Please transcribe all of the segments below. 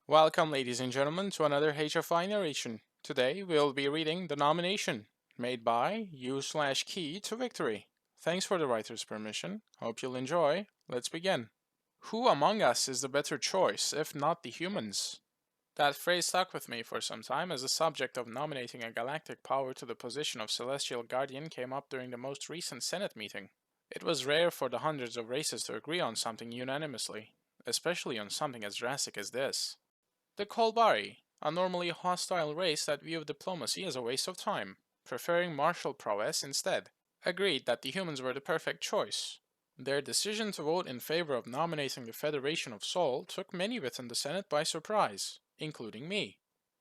Welcome, ladies and gentlemen, to another HFY narration. Today, we'll be reading The Nomination, made by U/Key to Victory. Thanks for the writer's permission. Hope you'll enjoy. Let's begin. Who among us is the better choice, if not the humans? That phrase stuck with me for some time as the subject of nominating a galactic power to the position of Celestial Guardian came up during the most recent Senate meeting. It was rare for the hundreds of races to agree on something unanimously, especially on something as drastic as this. The Kolbari, a normally hostile race that viewed diplomacy as a waste of time, preferring martial prowess instead, agreed that the humans were the perfect choice. Their decision to vote in favor of nominating the Federation of Sol took many within the Senate by surprise, including me.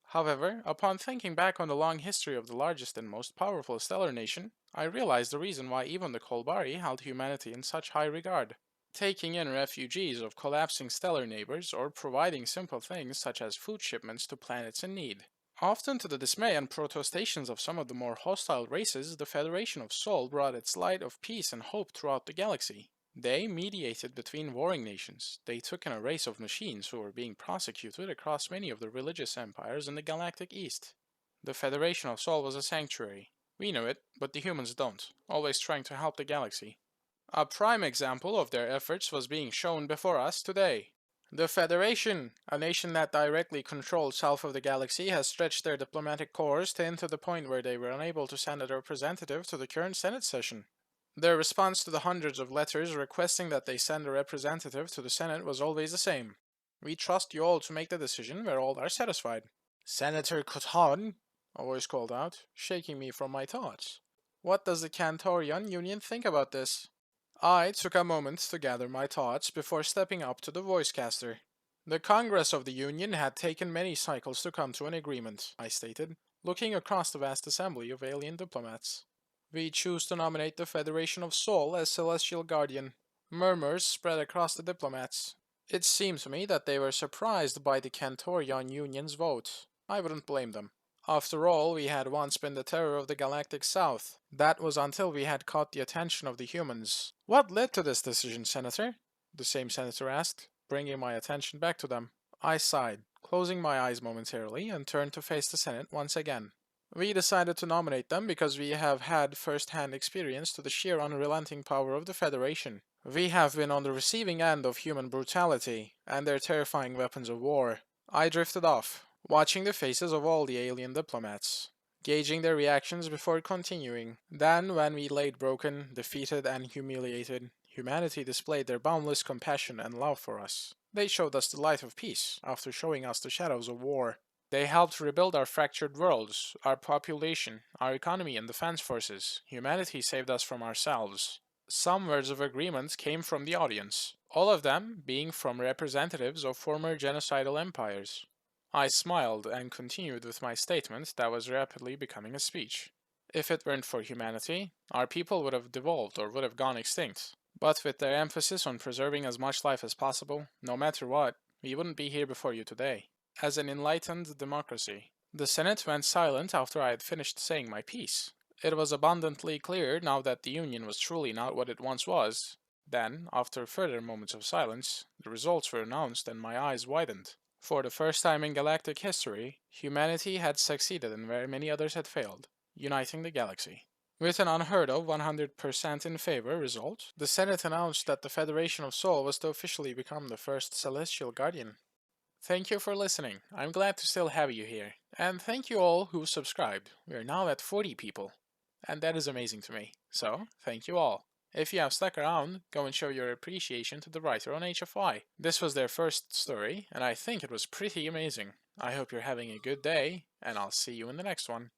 However, upon thinking back on the long history of the largest and most powerful stellar nation, I realized the reason why even the Kolbari held humanity in such high regard. Taking in refugees of collapsing stellar neighbors or providing simple things such as food shipments to planets in need. Often to the dismay and protestations of some of the more hostile races, the Federation of Sol brought its light of peace and hope throughout the galaxy. They mediated between warring nations. They took in a race of machines who were being prosecuted across many of the religious empires in the galactic east. The Federation of Sol was a sanctuary. We knew it, but the humans don't, always trying to help the galaxy. A prime example of their efforts was being shown before us today. The Federation, a nation that directly controlled south of the galaxy, has stretched their diplomatic corps to the point where they were unable to send a representative to the current Senate session. Their response to the hundreds of letters requesting that they send a representative to the Senate was always the same. We trust you all to make the decision where all are satisfied. Senator Kutan, a voice called out, shaking me from my thoughts. What does the Cantorian Union think about this? I took a moment to gather my thoughts before stepping up to the voicecaster. The Congress of the Union had taken many cycles to come to an agreement, I stated, looking across the vast assembly of alien diplomats. We choose to nominate the Federation of Sol as Celestial Guardian. Murmurs spread across the diplomats. It seemed to me that they were surprised by the Cantorian Union's vote. I wouldn't blame them. After all, we had once been the terror of the galactic south. That was until we had caught the attention of the humans. What led to this decision, Senator? The same senator asked, bringing my attention back to them. I sighed, closing my eyes momentarily, and turned to face the Senate once again. We decided to nominate them because we have had first-hand experience to the sheer unrelenting power of the Federation. We have been on the receiving end of human brutality and their terrifying weapons of war. I drifted off, watching the faces of all the alien diplomats, gauging their reactions before continuing. Then, when we laid broken, defeated, and humiliated, humanity displayed their boundless compassion and love for us. They showed us the light of peace after showing us the shadows of war. They helped rebuild our fractured worlds, our population, our economy and defense forces. Humanity saved us from ourselves. Some words of agreement came from the audience, all of them being from representatives of former genocidal empires. I smiled and continued with my statement that was rapidly becoming a speech. If it weren't for humanity, our people would have devolved or would have gone extinct. But with their emphasis on preserving as much life as possible, no matter what, we wouldn't be here before you today. As an enlightened democracy, the Senate went silent after I had finished saying my piece. It was abundantly clear now that the Union was truly not what it once was. Then, after further moments of silence, the results were announced and my eyes widened. For the first time in galactic history, humanity had succeeded in where many others had failed, uniting the galaxy. With an unheard of 100% in favor result, the Senate announced that the Federation of Sol was to officially become the first Celestial Guardian. Thank you for listening. I'm glad to still have you here. And thank you all who subscribed. We are now at 40 people. And that is amazing to me. So, thank you all. If you have stuck around, go and show your appreciation to the writer on HFY. This was their first story, and I think it was pretty amazing. I hope you're having a good day, and I'll see you in the next one.